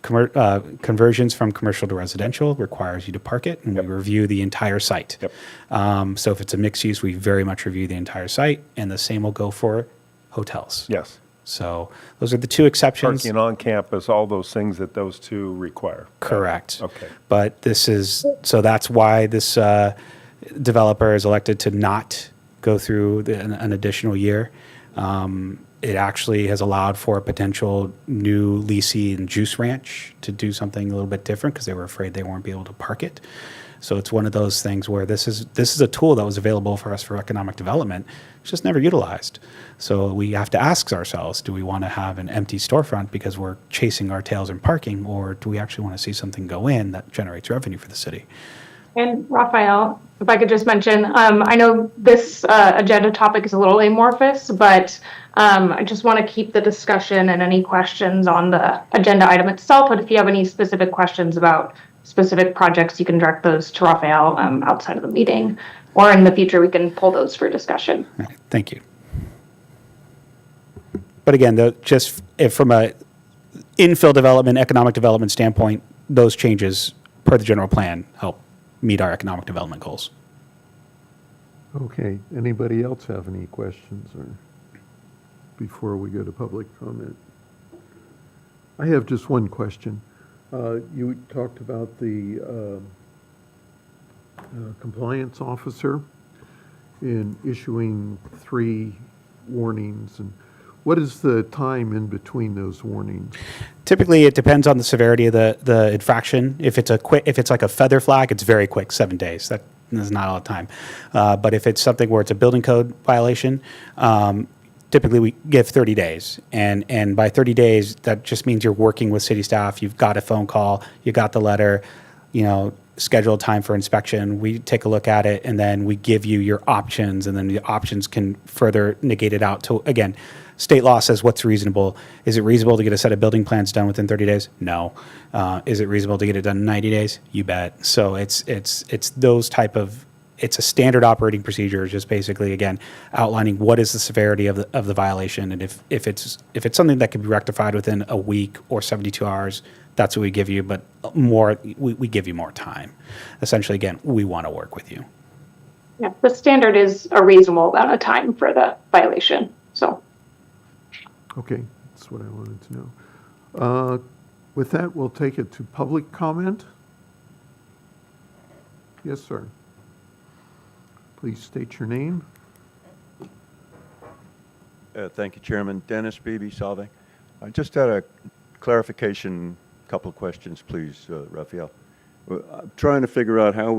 commercial. Conversions from commercial to residential requires you to park it, and Yep. we review the entire site. Yep. So if it's a mixed use, we very much review the entire site, and the same will go for hotels. Yes. So those are the two exceptions. Parking on campus, all those things that those two require. Correct. Okay. But that's why this developer is elected to not go through an additional year. It actually has allowed for a potential new leasing and juice ranch to do something a little bit different because they were afraid they weren't be able to park it. So it's one of those things where this is a tool that was available for us for economic development. It's just never utilized. So we have to ask ourselves, do we want to have an empty storefront because we're chasing our tails in parking, or do we actually want to see something go in that generates revenue for the city? And Raphael, if I could just mention, I know this agenda topic is a little amorphous, but I just want to keep the discussion and any questions on the agenda item itself. But if you have any specific questions about specific projects, you can direct those to Raphael outside of the meeting, or in the future, we can pull those for discussion. All right, thank you. But again, from a infill development, economic development standpoint, those changes per the general plan help meet our economic development goals. Okay, anybody else have any questions or before we go to public comment? I have just one question. You talked about the compliance officer in issuing 3 warnings, and what is the time in between those warnings? Typically, it depends on the severity of the infraction. If it's like a feather flag, it's very quick, 7 days. That is not all the time. But if it's something where it's a building code violation, typically we give 30 days. And by 30 days, that just means you're working with city staff. You've got a phone call, you got the letter, scheduled time for inspection. We take a look at it, and then we give you your options, and then the options can further negate it out to, again, state law says what's reasonable. Is it reasonable to get a set of building plans done within 30 days? No. Is it reasonable to get it done in 90 days? You bet. So it's those type of, it's a standard operating procedure, just basically, again, outlining what is the severity of the violation, and if it's something that can be rectified within a week or 72 hours, that's what we give you. But we give you more time. Essentially, again, we want to work with you. Yeah, the standard is a reasonable amount of time for the violation. So. Okay, that's what I wanted to know. With that, we'll take it to public comment. Yes, sir. Please state your name. Thank you, Chairman. Dennis Beebe, Solvang. I just had a clarification, couple of questions, please, Raphael. I'm trying to figure out how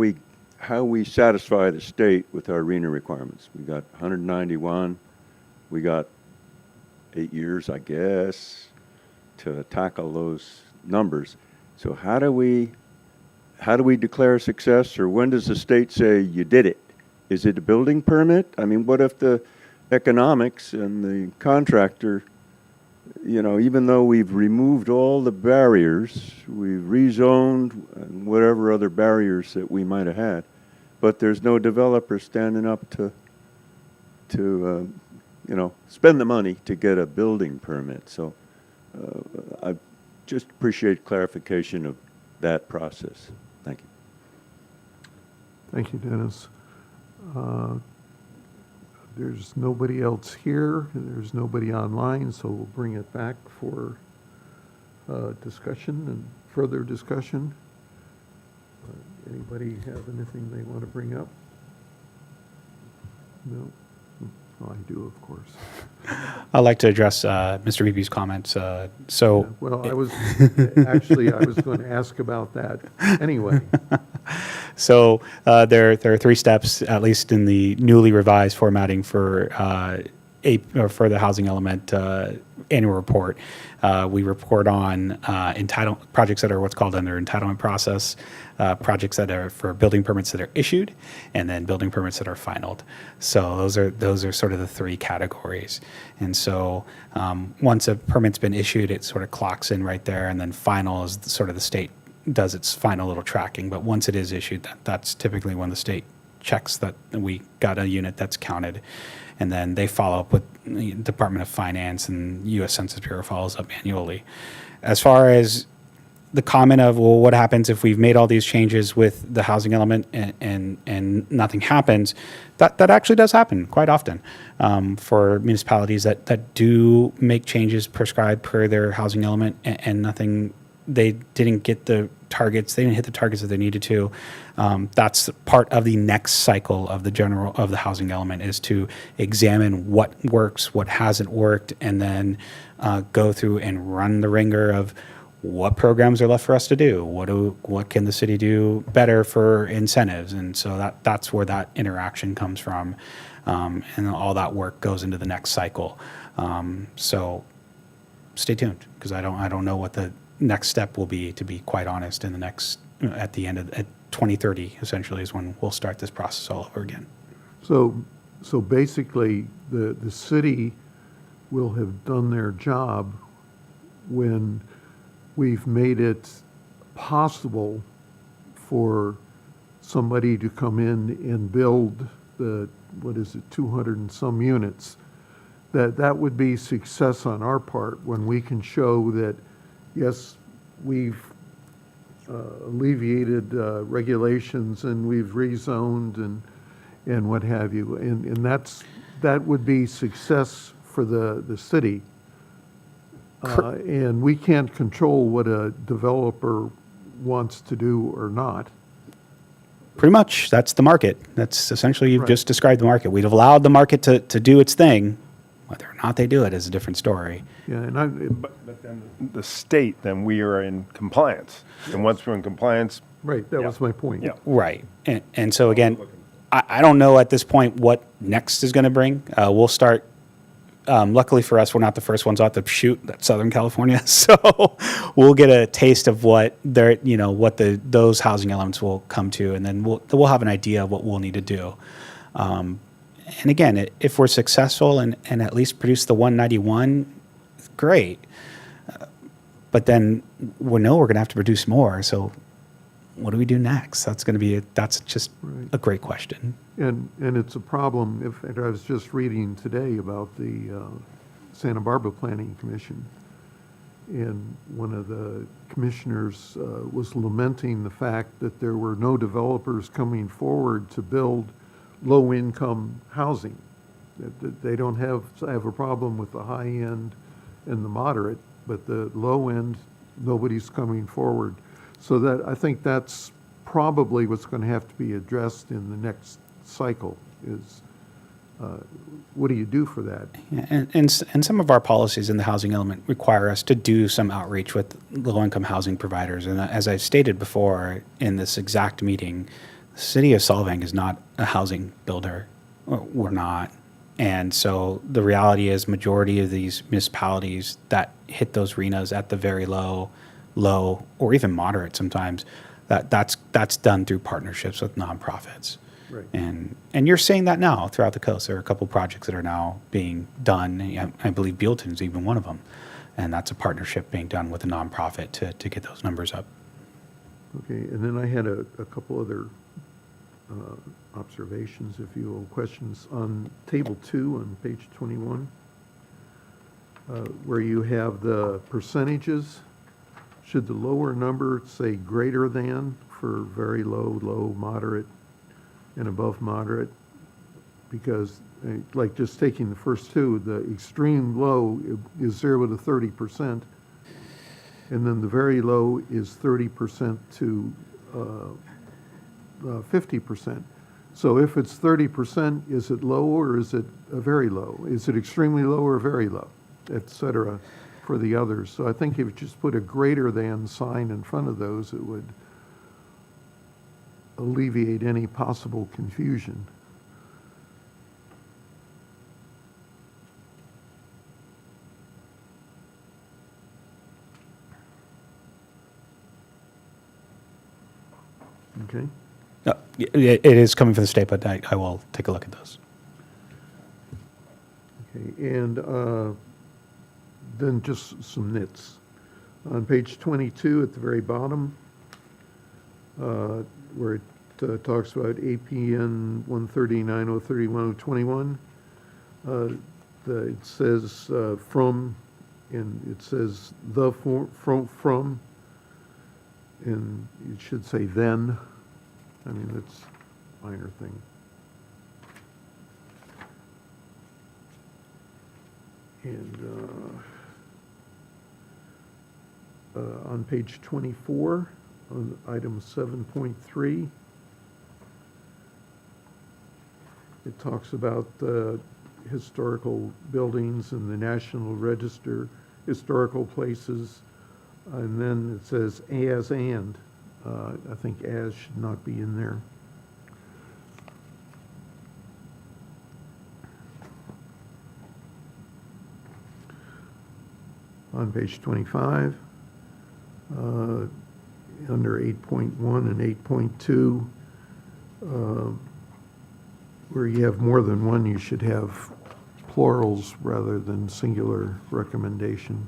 we satisfy the state with our arena requirements. We got 191. We got 8 years, I guess, to tackle those numbers. So how do we declare success, or when does the state say you did it? Is it a building permit? I mean, what if the economics and the contractor you know, even though we've removed all the barriers, we've rezoned and whatever other barriers that we might have had, but there's no developer standing up to you know, spend the money to get a building permit. So I just appreciate clarification of that process. Thank you. Thank you, Dennis. There's nobody else here, and there's nobody online, so we'll bring it back for discussion and further discussion. Anybody have anything they want to bring up? No? Well, I do, of course. I'd like to address Mr. Beebe's comments. So Well, I was, actually, I was going to ask about that anyway. So there are 3 steps, at least in the newly revised formatting for for the housing element annual report. We report on projects that are what's called under entitlement process, projects that are for building permits that are issued, and then building permits that are finalized. So those are sort of the 3 categories. And so once a permit's been issued, it sort of clocks in right there, and then final is sort of the state does its final little tracking. But once it is issued, that's typically when the state checks that we got a unit that's counted. And then they follow up with the Department of Finance, and U.S. Census Bureau follows up annually. As far as the comment of, well, what happens if we've made all these changes with the housing element and nothing happens, that actually does happen quite often for municipalities that do make changes prescribed per their housing element and nothing, they didn't get the targets, they didn't hit the targets that they needed to. That's part of the next cycle of the housing element, is to examine what works, what hasn't worked, and then go through and run the ringer of what programs are left for us to do. What can the city do better for incentives? And so that's where that interaction comes from, and all that work goes into the next cycle. So stay tuned, because I don't know what the next step will be, to be quite honest. In the next, at the end of 2030, essentially, is when we'll start this process all over again. So basically, the city will have done their job when we've made it possible for somebody to come in and build the, 200 and some units. That would be success on our part, when we can show that, yes, we've alleviated regulations and we've rezoned and what have you. And that would be success for the city. And we can't control what a developer wants to do or not. Pretty much, that's the market. That's essentially, you've Right. just described the market. We've allowed the market to do its thing. Whether or not they do it is a different story. Yeah, and But then the state, then we are in compliance. And once we're in compliance, right, that was my point. yeah. Right. And so again, I don't know at this point what next is going to bring. We'll start. Luckily for us, we're not the first ones out to shoot at Southern California, so we'll get a taste of what those housing elements will come to, and then we'll have an idea of what we'll need to do. And again, if we're successful and at least produce the 191, great. But then we know we're going to have to produce more. So what do we do next? That's just Right. a great question. And it's a problem, and I was just reading today about the Santa Barbara Planning Commission, and one of the commissioners was lamenting the fact that there were no developers coming forward to build low-income housing. That they don't have a problem with the high end and the moderate, but the low end, nobody's coming forward. So that, I think that's probably what's going to have to be addressed in the next cycle, is what do you do for that? Yeah, and some of our policies in the housing element require us to do some outreach with low-income housing providers. And as I stated before in this exact meeting, the city of Solvang is not a housing builder. We're not. And so the reality is, majority of these municipalities that hit those arenas at the very low, or even moderate sometimes, that's done through partnerships with nonprofits. Right. And you're seeing that now throughout the coast. There are a couple projects that are now being done. I believe Buellton is even one of them. And that's a partnership being done with a nonprofit to get those numbers up. Okay, and then I had a couple other observations, if you will, questions. On Table 2 on page 21, where you have the percentages, should the lower number say greater than for very low, low, moderate, and above moderate? Because, like just taking the first two, the extreme low is 0 to 30%, and then the very low is 30% to 50%. So if it's 30%, is it low or is it very low? Is it extremely low or very low, et cetera, for the others? So I think if you just put a greater than sign in front of those, it would alleviate any possible confusion. Okay. It is coming from the state, but I will take a look at those. Okay, and then just some nits. On page 22 at the very bottom, where it talks about APN 139.031.021, it says from, and it says the from, and it should say then. I mean, that's a minor thing. And on page 24, on item 7.3, it talks about the historical buildings in the National Register, historical places, and then it says as and. I think as should not be in there. On page 25, under 8.1 and 8.2, where you have more than one, you should have plurals rather than singular recommendation.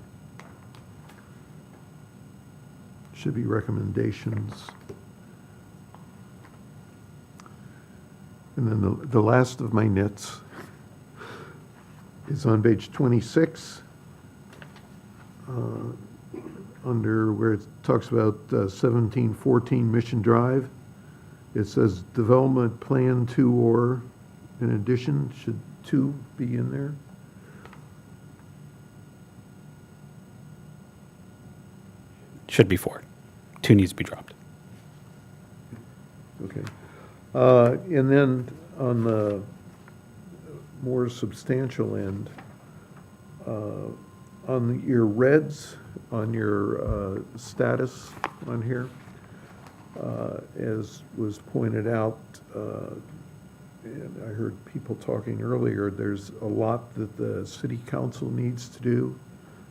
Should be recommendations. And then the last of my nits is on page 26, under where it talks about 1714 Mission Drive. It says development plan 2 or, in addition, should 2 be in there? Should be 4. 2 needs to be dropped. Okay. And then on the more substantial end, on your reds, on your status on here, as was pointed out, and I heard people talking earlier, there's a lot that the city council needs to do.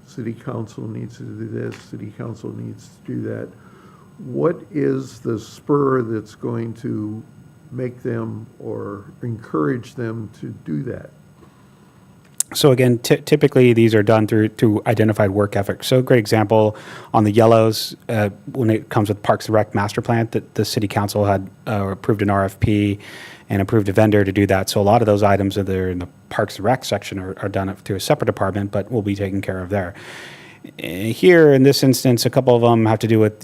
City council needs to do this, city council needs to do that. What is the spur that's going to make them or encourage them to do that? So again, typically these are done through identified work ethic. So a great example on the yellows, when it comes with Parks and Rec master plan, that the city council had approved an RFP and approved a vendor to do that. So a lot of those items that are in the Parks and Rec section are done through a separate department, but will be taken care of there. Here, in this instance, a couple of them have to do with,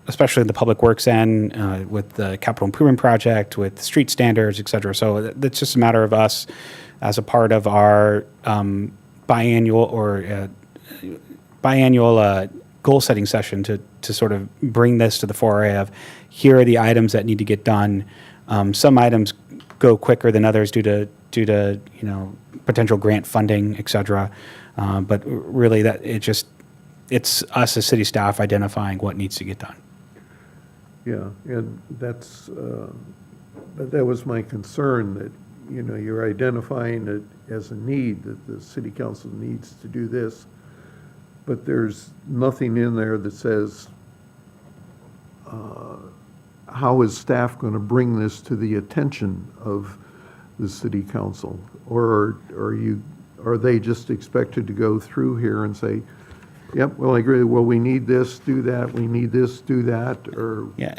especially the public works end, with the capital improvement project, with street standards, et cetera. So it's just a matter of us, as a part of our biannual goal setting session, to sort of bring this to the foray of, here are the items that need to get done. Some items go quicker than others due to potential grant funding, et cetera. But really, it's us as city staff identifying what needs to get done. Yeah, and that was my concern, that, you're identifying it as a need, that the city council needs to do this, but there's nothing in there that says, how is staff going to bring this to the attention of the city council? Or are you are they just expected to go through here and say, yep, well, I agree, well, we need this, do that, we need this, do that, or Yeah.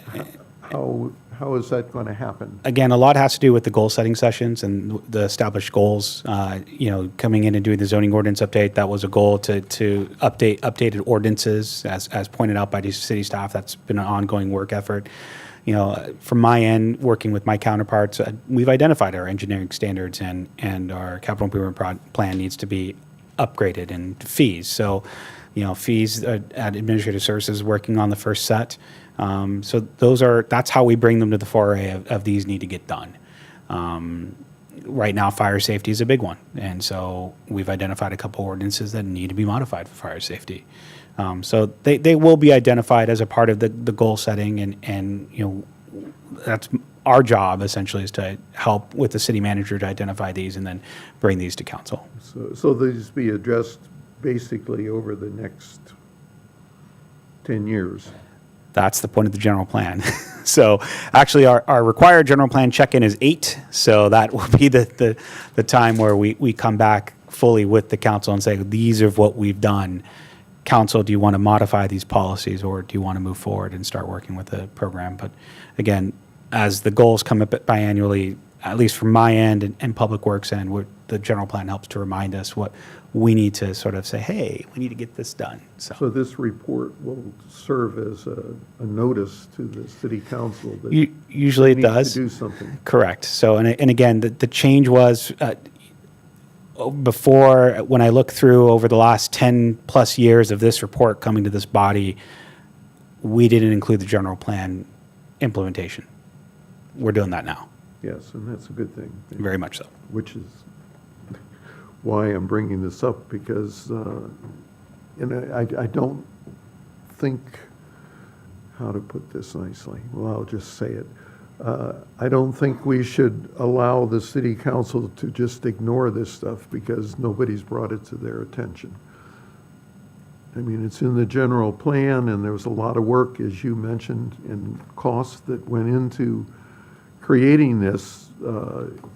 how is that going to happen? Again, a lot has to do with the goal-setting sessions and the established goals. Coming in and doing the zoning ordinance update, that was a goal to update updated ordinances, as pointed out by the city staff. That's been an ongoing work effort. From my end, working with my counterparts, we've identified our engineering standards and our capital improvement plan needs to be upgraded, and fees. So, fees at administrative services working on the first set. So that's how we bring them to the foray of these need to get done. Right now, fire safety is a big one. And so we've identified a couple ordinances that need to be modified for fire safety. So they will be identified as a part of the goal setting, and that's our job essentially, is to help with the city manager to identify these and then bring these to council. So these be addressed basically over the next 10 years. That's the point of the general plan. So actually, our required general plan check-in is 8. So that will be the time where we come back fully with the council and say, these are what we've done. Council, do you want to modify these policies, or do you want to move forward and start working with the program? But again, as the goals come up biannually, at least from my end and Public Works end, the general plan helps to remind us what we need to sort of say, hey, we need to get this done. So this report will serve as a notice to the city council that Usually it they need does. to do something. Correct. So, and again, the change was before, when I look through over the last 10 plus years of this report coming to this body, we didn't include the general plan implementation. We're doing that now, Yes, and that's a good thing. very much so. Which is why I'm bringing this up, because I don't think, how to put this nicely, well, I'll just say it. I don't think we should allow the city council to just ignore this stuff because nobody's brought it to their attention. I mean, it's in the general plan, and there was a lot of work, as you mentioned, and costs that went into creating this.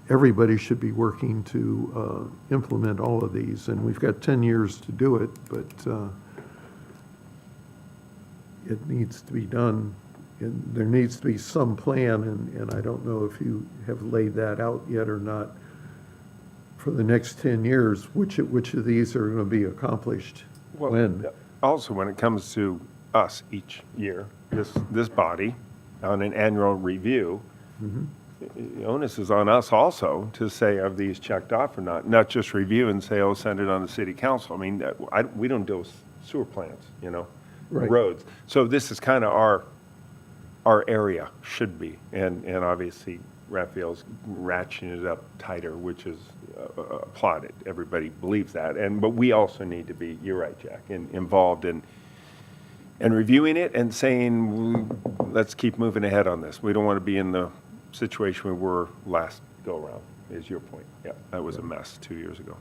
Everybody should be working to implement all of these, and we've got 10 years to do it, but it needs to be done. And there needs to be some plan, and I don't know if you have laid that out yet or not, for the next 10 years, which of these are going to be accomplished when? Also, when it comes to us each year, this body, on an annual review, the onus is on us also to say, are these checked off or not just review and say, oh, send it on to city council. I mean, we don't deal with sewer plants, Right. roads. So this is kind of our area, should be, and obviously Raphael's ratcheting it up tighter, which is applauded. Everybody believes that, but we also need to be, you're right, Jack, involved in reviewing it and saying, let's keep moving ahead on this. We don't want to be in the situation we were last go around, is your point. Yeah, that was a mess 2 years ago.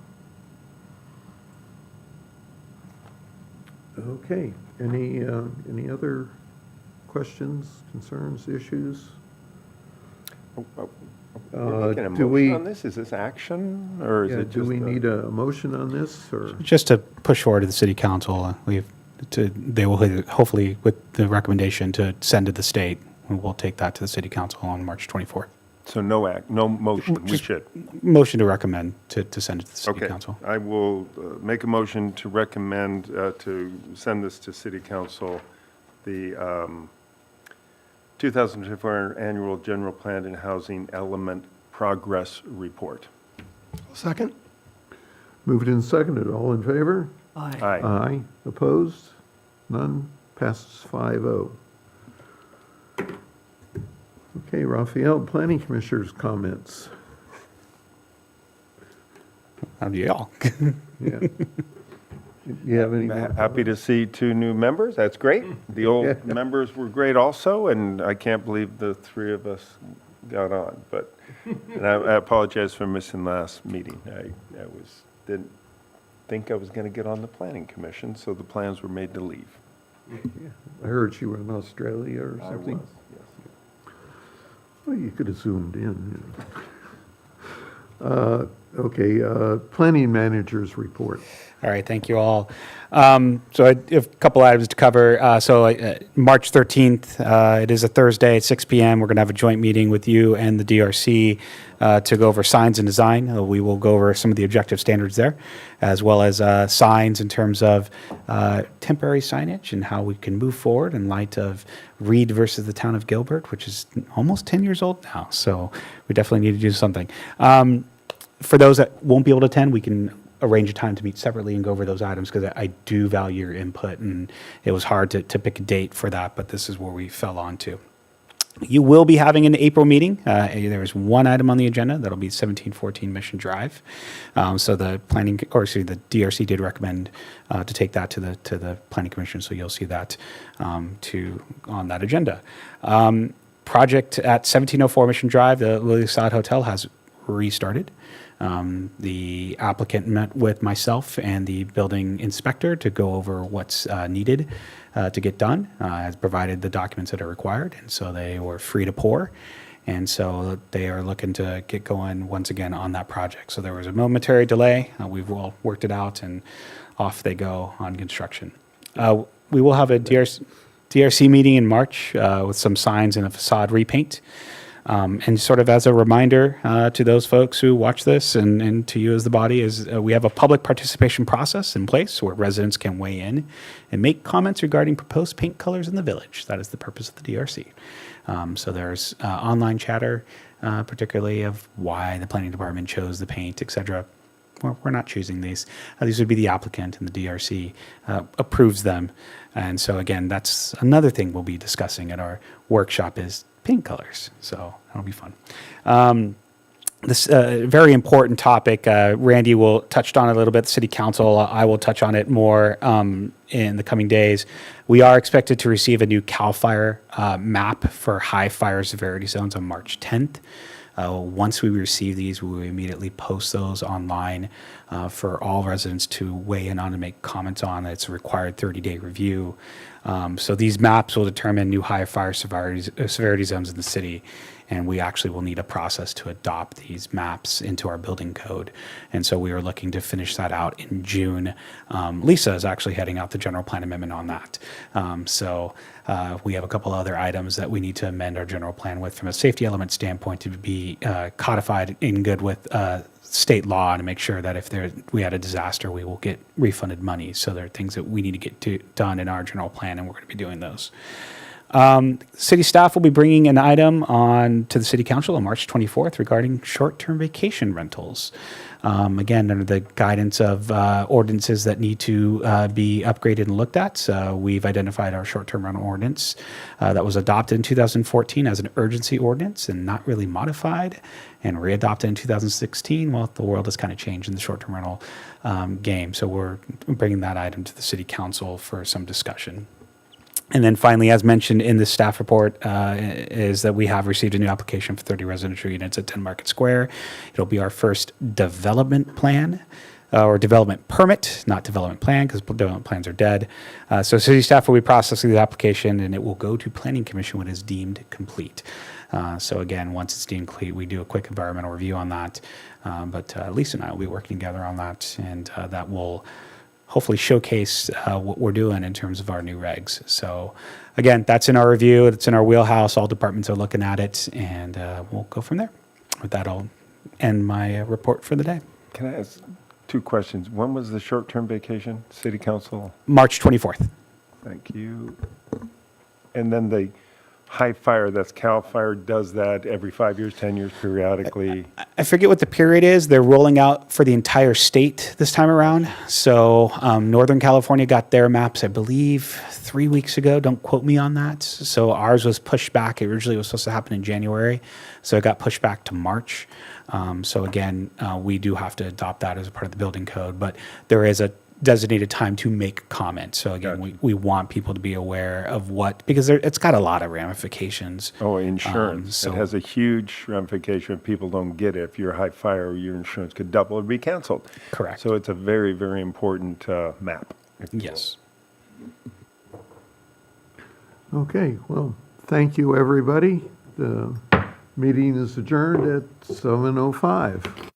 Okay, any other questions, concerns, issues? We're making a do we- motion on this? Is this action, or is Yeah, it do just? we need a motion on this, or? Just to push forward to the city council, they will hopefully, with the recommendation to send to the state, and we'll take that to the city council on March 24th. So no motion, we should. Motion to recommend to send it to the city Okay, council. I will make a motion to recommend to send this to city council, the 2024 Annual General Plan and Housing Element Progress Report. Second? Moved and seconded, all in favor? Aye. Aye. Aye. Opposed? None? Passes 5-0. Okay, Raphael, Planning Commissioner's comments. How do y'all? Yeah. You have any? Happy to see 2 new members, that's great. The Yeah. old members were great also, and I can't believe the 3 of us got on, but, and I apologize for missing last meeting. I didn't think I was going to get on the Planning Commission, so the plans were made to leave. I heard you were in Australia or something. Well, you could have zoomed in. Okay, planning managers report. All right, thank you all. So I have a couple items to cover. March 13th, it is a Thursday at 6 p.m. We're going to have a joint meeting with you and the DRC to go over signs and design. We will go over some of the objective standards there, as well as signs in terms of temporary signage and how we can move forward in light of Reed versus the town of Gilbert, which is almost 10 years old now. So we definitely need to do something. For those that won't be able to attend, we can arrange a time to meet separately and go over those items because I do value your input, and it was hard to pick a date for that, but this is where we fell onto. You will be having an April meeting. There is one item on the agenda that'll be 1714 Mission Drive. So the the DRC did recommend to take that to the Planning Commission. So you'll see that on that agenda. Project at 1704 Mission Drive, the Lily Sod Hotel has restarted. The applicant met with myself and the building inspector to go over what's needed to get done, has provided the documents that are required, and so they were free to pour. And so they are looking to get going once again on that project. So there was a momentary delay. We've all worked it out, and off they go on construction. We will have a DRC meeting in March with some signs and a facade repaint. And sort of as a reminder to those folks who watch this and to you as the body is we have a public participation process in place where residents can weigh in and make comments regarding proposed paint colors in the village. That is the purpose of the DRC. So there's online chatter, particularly of why the planning department chose the paint, et cetera. We're not choosing these. These would be the applicant, and the DRC approves them. And so again, that's another thing we'll be discussing at our workshop is paint colors. So that'll be fun. This very important topic, Randy will touched on it a little bit. City Council, I will touch on it more in the coming days. We are expected to receive a new CAL FIRE map for high fire severity zones on March 10th. Once we receive these, we will immediately post those online for all residents to weigh in on and make comments on. It's a required 30-day review. So these maps will determine new high fire severity zones in the city, and we actually will need a process to adopt these maps into our building code. And so we are looking to finish that out in June. Lisa is actually heading out the general plan amendment on that. We have a couple other items that we need to amend our general plan with from a safety element standpoint to be codified in good with state law and to make sure that if we had a disaster, we will get refunded money. So there are things that we need to get done in our general plan, and we're going to be doing those. City staff will be bringing an item on to the City Council on March 24th regarding short-term vacation rentals. Again, under the guidance of ordinances that need to be upgraded and looked at, we've identified our short-term rental ordinance that was adopted in 2014 as an urgency ordinance and not really modified, and readopted in 2016. Well, the world has kind of changed in the short-term rental game, so we're bringing that item to the City Council for some discussion. And then finally, as mentioned in the staff report, is that we have received a new application for 30 residential units at 10 Market Square. It'll be our first development plan or development permit, not development plan, because development plans are dead. So city staff will be processing the application, and it will go to Planning Commission when it is deemed complete. So again, once it's deemed complete, we do a quick environmental review on that. But Lisa and I will be working together on that, and that will hopefully showcase what we're doing in terms of our new regs. So again, that's in our review. It's in our wheelhouse. All departments are looking at it, and we'll go from there. With that, I'll end my report for the day. Can I ask 2 questions? When was the short-term vacation, City Council? March 24th. Thank you. And then the high fire, that's CAL FIRE, does that every 5 years, 10 years, periodically? I forget what the period is. They're rolling out for the entire state this time around. So Northern California got their maps, I believe, 3 weeks ago. Don't quote me on that. So ours was pushed back. Originally, it was supposed to happen in January. So it got pushed back to March. So again, we do have to adopt that as a part of the building code. But there is a designated time to make comments. So again, Gotcha. we want people to be aware of what, because it's got a lot of ramifications. Oh, insurance. so- It has a huge ramification. People don't get it. If you're high fire, your insurance could double or be canceled. Correct. So it's a very, very important map. if you will. Yes. Okay, well, thank you, everybody. The meeting is adjourned at 7:05.